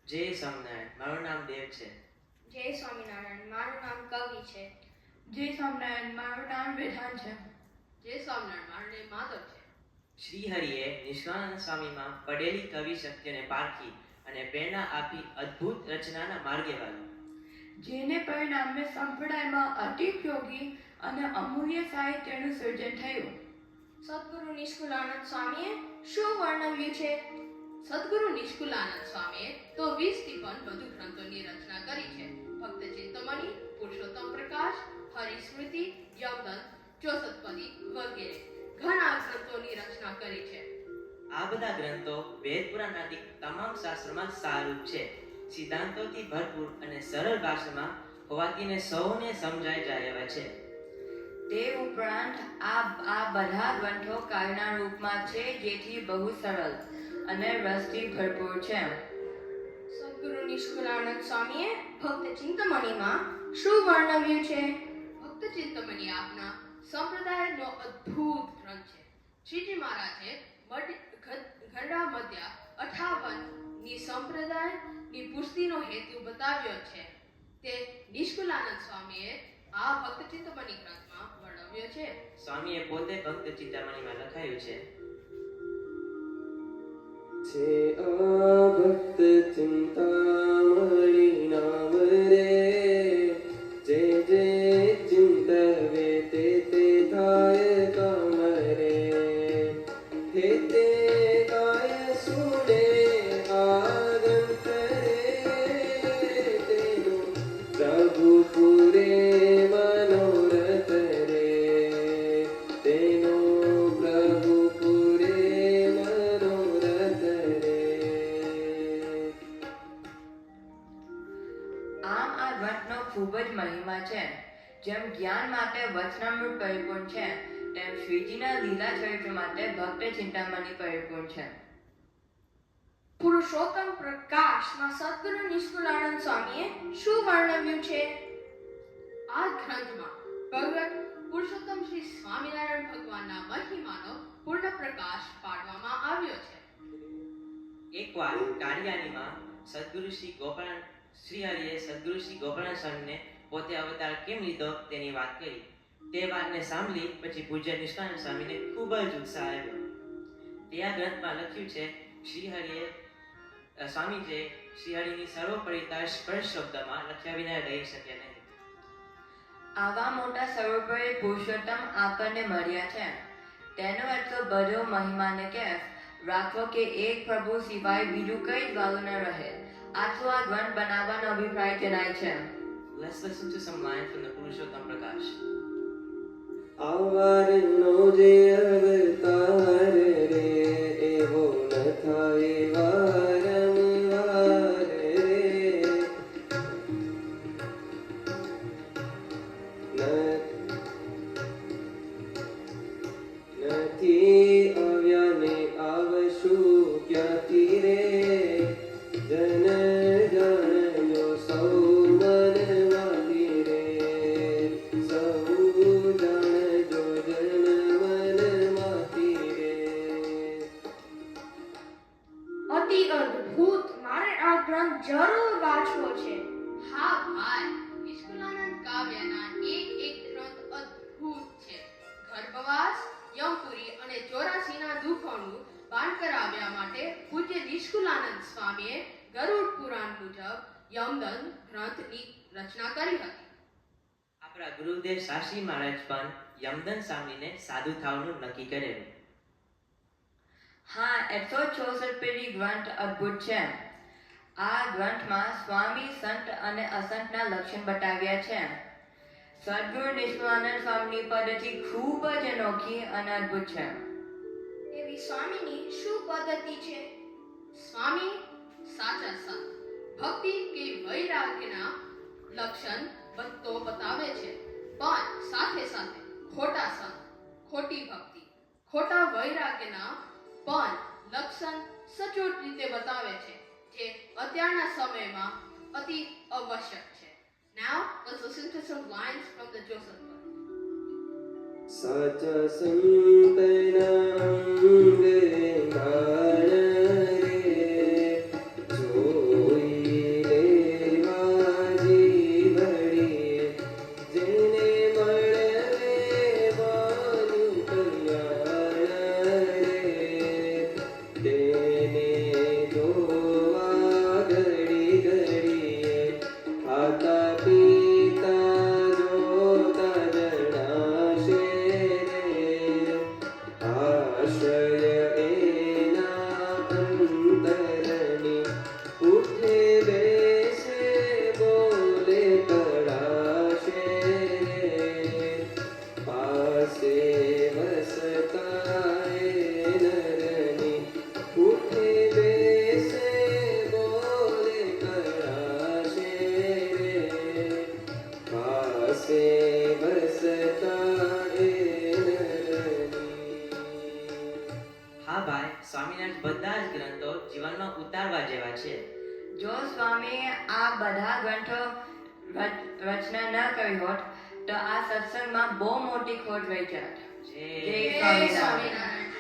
જય સ્વામિનારાયણ. મારું નામ દેવ છે. જય સ્વામિનારાયણ. મારું નામ કવિ છે. જય સ્વામિનારાયણ. મારું નામ વિધાન છે. જય સ્વામિનારાયણ. મારું નામ માધવ છે. શ્રી હરિએ નિષ્કાનંદ સ્વામીમાં પડેલી કવિ શક્તિને પારખી અને પ્રેરણા આપી અદ્ભુત રચનાના માર્ગે વાળ્યા, જેને પરિણામે સંપ્રદાયમાં અતિ ઉપયોગી અને અમૂલ્ય સાહિત્યનું સર્જન થયું. સદગુરુ નિષ્કુલાનંદ સ્વામીએ શું વર્ણવ્યું છે? સદગુરુ નિષ્કુલાનંદ સ્વામીએ તો 20 થી પણ વધુ ગ્રંથોની રચના કરી છે. ભક્ત ચિંતામણી, પુરુષોત્તમ પ્રકાશ, હરિસ્મૃતિ, યમદંત, ચોસઠપદી વગેરે ઘણા ગ્રંથોની રચના કરી છે. આ બધા ગ્રંથો વેદ પુરાણ આદિ તમામ શાસ્ત્રોમાં સારરૂપ છે. સિદ્ધાંતોથી ભરપૂર અને સરળ ભાષામાં હોવાથી સૌને સમજાઈ જાય એવા છે. તે ઉપરાંત આ બધા ગ્રંથો કાવ્યના રૂપમાં છે, જેથી બહુ સરળ અને રસથી ભરપૂર છે. સદગુરુ નિષ્કુલાનંદ સ્વામીએ ભક્ત ચિંતામણીમાં શું વર્ણવ્યું છે? ભક્ત ચિંતામણી આપના સંપ્રદાયનો અદ્ભુત ગ્રંથ છે. શ્રીજી મહારાજે ગરડા મધ્ય 58 ની સંપ્રદાયની પુષ્ટિનો હેતુ બતાવ્યો છે. તે નિષ્કુલાનંદ સ્વામીએ આ ભક્ત ચિંતામણી ગ્રંથમાં વર્ણવ્યો છે. સ્વામીએ પોતે ભક્ત ચિંતામણીમાં લખાયું છે, આ ભક્ત ચિંતામણી નામ રે, જે જે ચિંતવે તે થાય કામ રે, હે તે ગાય સુને આગંત રે, તેનું પ્રભુ પૂરે મનોરથ રે, તેનો પ્રભુ પૂરે મનોરથ રે. આમ આ ગ્રંથનો ખૂબ જ મહિમા છે. જેમ જ્ઞાન માટે વચનામૃત પરિપૂર્ણ છે, તેમ શ્રીજીના લીલા ચરિત્ર માટે ભક્ત ચિંતામણી પરિપૂર્ણ છે. પુરુષોત્તમ પ્રકાશમાં સદગુરુ નિષ્કુલાનંદ સ્વામીએ શું વર્ણવ્યું છે? આ ગ્રંથમાં ભગવાન પુરુષોત્તમ શ્રી સ્વામિનારાયણ ભગવાનના મહિમાનો પૂર્ણ પ્રકાશ પાડવામાં આવ્યો છે. એકવાર કાળિયાનીમાં સદગુરુ શ્રી હરિએ સદગુરુ શ્રી ગોપાલ સ્વામીને પોતે અવતાર કેમ લીધો તેની વાત કરી. તે વાતને સાંભળી પછી પૂજ્ય નિષ્કાનંદ સ્વામીને ખૂબ જ ઉત્સાહ આવ્યો. તે આ ગ્રંથમાં લખ્યું છે, શ્રી હરિએ સ્વામીજીએ શ્રી હરિની સર્વોપરિતા સ્પર્શ શબ્દમાં લખ્યા વિના રહી શક્યા નહીં. આવા મોટા સર્વોપરી પુરુષોત્તમ આપણને મળ્યા છે, તેનો એટલો બધો મહિમાને કેફ રાખવો કે એક પ્રભુ સિવાય બીજું કઈ જ વાલું ન રહે. આટલો આ ગ્રંથ બનાવવાનો અભિપ્રાય જણાય છે. Let's listen to some lines from the Purushottam Prakash. આવારનો જે અવતાર રે, એવો ન થાય વારંવાર રે, નથી આવ્યા ને આવશું ક્યાંથી રે, જન જાણજો સૌ મનમાંથી રે, સૌ જાણજો જન મનમાંથી રે. અતિ અદ્ભુત! મારે આ ગ્રંથ જરૂર વાંચવો છે. હા ભાઈ, નિષ્કુલાનંદ કાવ્યના એક ગ્રંથ અદ્ભુત છે. ગર્ભવાસ, યમપુરી અને 84 ના દુઃખોનું પાન કરાવ્યા માટે પૂજ્ય નિષ્કુલાનંદ સ્વામીએ ગરુડ પુરાણ મુજબ યમદંત ગ્રંથની રચના કરી હતી. આપણા ગુરુદેવ શાસ્ત્રી મહારાજ પણ યમદંત સ્વામીને સાધુ થવાનું નક્કી કરેલું. હા, 164 ગ્રંથ અદ્ભુત છે. આ ગ્રંથમાં સ્વામી સંત અને અસંતના લક્ષણ બતાવ્યા છે. સદગુરુ નિષ્કુલાનંદ સ્વામીની પદ્ધતિ ખૂબ જ અનોખી અને અદ્ભુત છે. એવી સ્વામીની શું પદ્ધતિ છે? સ્વામી સાચા સંત, ભક્તિ કે વૈરાગ્યના લક્ષણ તો બતાવે છે, પણ સાથે સાથે ખોટા સંત, ખોટી ભક્તિ, ખોટા વૈરાગ્યના પણ લક્ષણ સચોટ રીતે બતાવે છે, જે અત્યારના સમયમાં અતિ આવશ્યક છે. Now let's listen to some lines from the Joseph book. સાચા સંતના અંગે ગાણ રે, જોઈ જો સ્વામીએ આ બધા ગ્રંથો રચના ન કરી હોત તો આ સત્સંગમાં બહુ મોટી ખોટ રહી જાત. જય જય જય સ્વામિનારાયણ. સ્વામિનારાયણ.